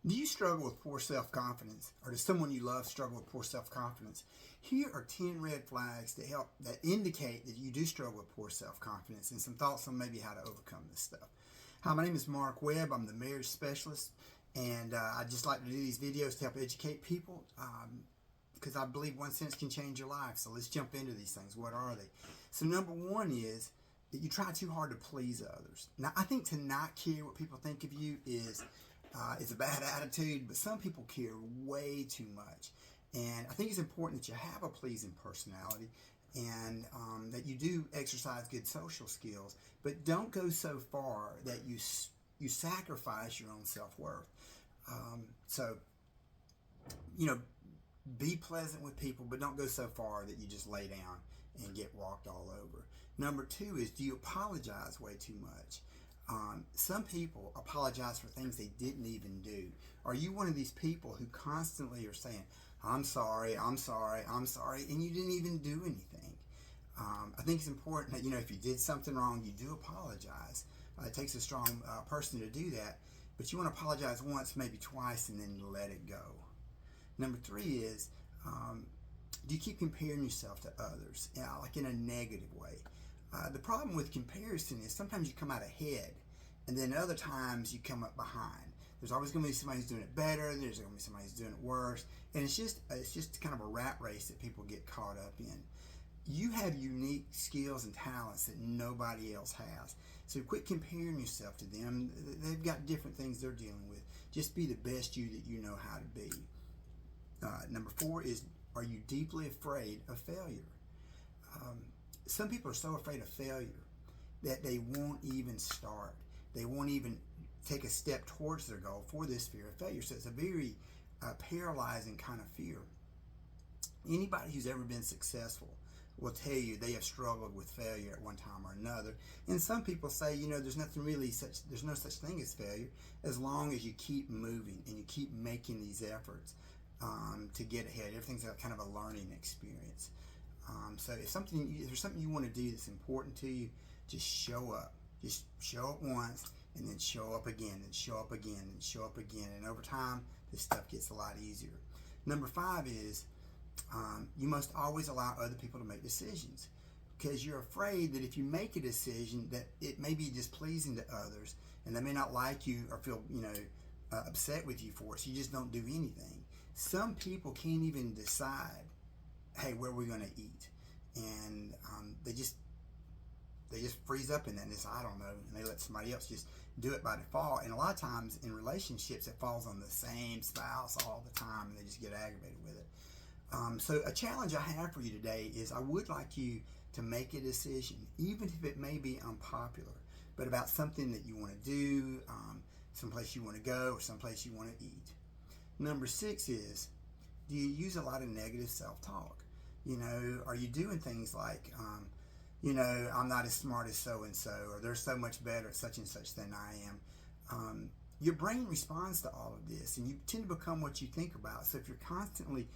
Do you struggle with poor self-confidence, or does someone you love struggle with poor self-confidence? Here are 10 red flags that indicate that you do struggle with poor self-confidence, and some thoughts on maybe how to overcome this stuff. Hi, my name is Mark Webb. I'm the marriage specialist, and I just like to do these videos to help educate people because I believe one sentence can change your life. So let's jump into these things. What are they? So number one is that you try too hard to please others. Now, I think to not care what people think of you is a bad attitude, but some people care way too much. And I think it's important that you have a pleasing personality and that you do exercise good social skills, but don't go so far that you sacrifice your own self-worth. So, be pleasant with people, but don't go so far that you just lay down and get walked all over. Number two is, do you apologize way too much? Some people apologize for things they didn't even do. Are you one of these people who constantly are saying, I'm sorry, I'm sorry, I'm sorry, and you didn't even do anything? I think it's important that, if you did something wrong, you do apologize. It takes a strong person to do that, but you want to apologize once, maybe twice, and then let it go. Number three is, do you keep comparing yourself to others, like in a negative way? The problem with comparison is sometimes you come out ahead, and then other times you come up behind. There's always going to be somebody who's doing it better. There's going to be somebody who's doing it worse, and it's just kind of a rat race that people get caught up in. You have unique skills and talents that nobody else has. So quit comparing yourself to them. They've got different things they're dealing with. Just be the best you that you know how to be. Number four is, are you deeply afraid of failure? Some people are so afraid of failure that they won't even start. They won't even take a step towards their goal for this fear of failure. So it's a very paralyzing kind of fear. Anybody who's ever been successful will tell you they have struggled with failure at one time or another. And some people say, there's no such thing as failure as long as you keep moving and you keep making these efforts to get ahead. Everything's kind of a learning experience. So if there's something you want to do that's important to you, just show up. Just show up once, and then show up again, and show up again, and show up again. And over time, this stuff gets a lot easier. Number five is, you must always allow other people to make decisions, because you're afraid that if you make a decision that it may be displeasing to others, and they may not like you or feel upset with you for it, so you just don't do anything. Some people can't even decide, hey, where are we going to eat? And they just freeze up in that, and they say, I don't know, and they let somebody else just do it by default. And a lot of times in relationships, it falls on the same spouse all the time, and they just get aggravated with it. So a challenge I have for you today is, I would like you to make a decision, even if it may be unpopular, but about something that you want to do, someplace you want to go, or someplace you want to eat. Number six is, do you use a lot of negative self-talk? Are you doing things like, I'm not as smart as so-and-so, or they're so much better at such and such than I am. Your brain responds to all of this, and you tend to become what you think about. So if you're constantly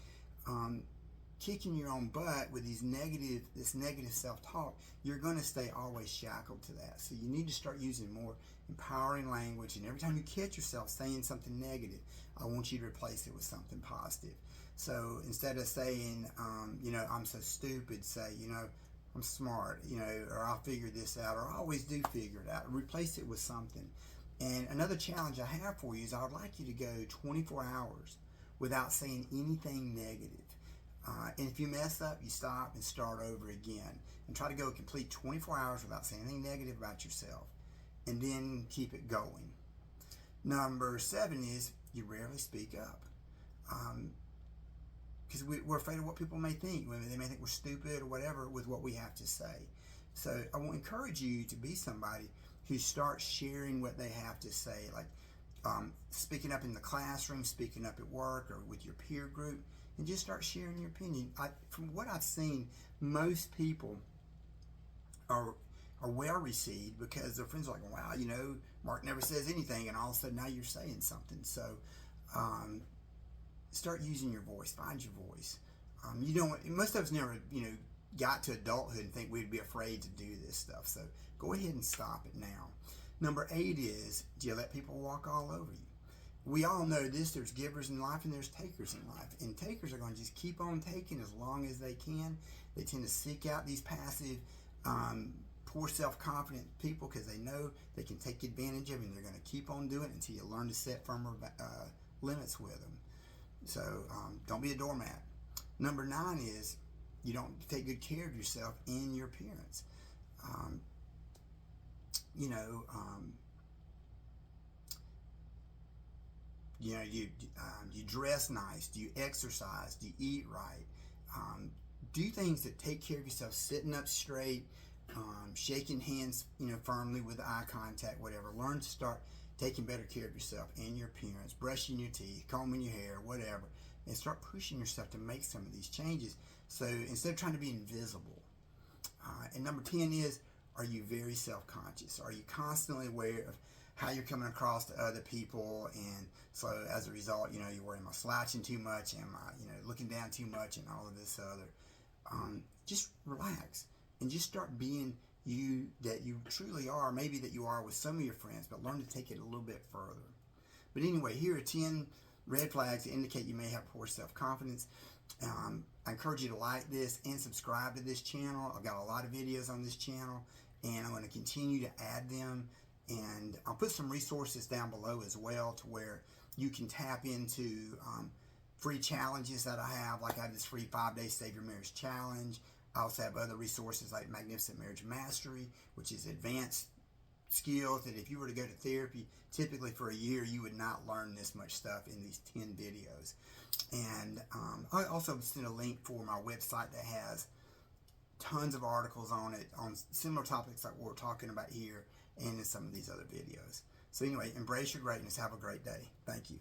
kicking your own butt with this negative self-talk, you're going to stay always shackled to that. So you need to start using more empowering language, and every time you catch yourself saying something negative, I want you to replace it with something positive. So instead of saying, I'm so stupid, say, I'm smart, or I'll figure this out, or I always do figure it out. Replace it with something. And another challenge I have for you is, I would like you to go 24 hours without saying anything negative. And if you mess up, you stop and start over again. And try to go a complete 24 hours without saying anything negative about yourself. And then keep it going. Number seven is, you rarely speak up. Because we're afraid of what people may think. They may think we're stupid or whatever with what we have to say. So I will encourage you to be somebody who starts sharing what they have to say, like speaking up in the classroom, speaking up at work, or with your peer group, and just start sharing your opinion. From what I've seen, most people are well received because their friends are like, wow, Mark never says anything, and all of a sudden now you're saying something. So start using your voice. Find your voice. Most of us never, got to adulthood and think we'd be afraid to do this stuff. So go ahead and stop it now. Number 8 is, do you let people walk all over you? we all know this, there's givers in life and there's takers in life. And takers are going to just keep on taking as long as they can. They tend to seek out these passive, poor self-confident people because they know they can take advantage of it, and they're going to keep on doing it until you learn to set firmer limits with them. So don't be a doormat. Number 9 is you don't take good care of yourself in your appearance. You dress nice. Do you exercise? Do you eat right? Do things that take care of yourself, sitting up straight, shaking hands, firmly with eye contact, whatever. Learn to start taking better care of yourself and your appearance, brushing your teeth, combing your hair, whatever, and start pushing yourself to make some of these changes. So instead of trying to be invisible. And number 10 is, are you very self-conscious? Are you constantly aware of how you're coming across to other people? And so as a result, you're worried, am I slouching too much? Am I, looking down too much and all of this other? Just relax and just start being you that you truly are, maybe that you are with some of your friends, but learn to take it a little bit further. But anyway, here are 10 red flags that indicate you may have poor self-confidence. I encourage you to like this and subscribe to this channel. I've got a lot of videos on this channel, and I'm going to continue to add them. And I'll put some resources down below as well to where you can tap into free challenges that I have. Like I have this free 5-day Save Your Marriage Challenge. I also have other resources like Magnificent Marriage Mastery, which is advanced skills that if you were to go to therapy, typically for a year, you would not learn this much stuff in these 10 videos. And I also sent a link for my website that has tons of articles on it on similar topics like what we're talking about here and in some of these other videos. So anyway, embrace your greatness. Have a great day. Thank you.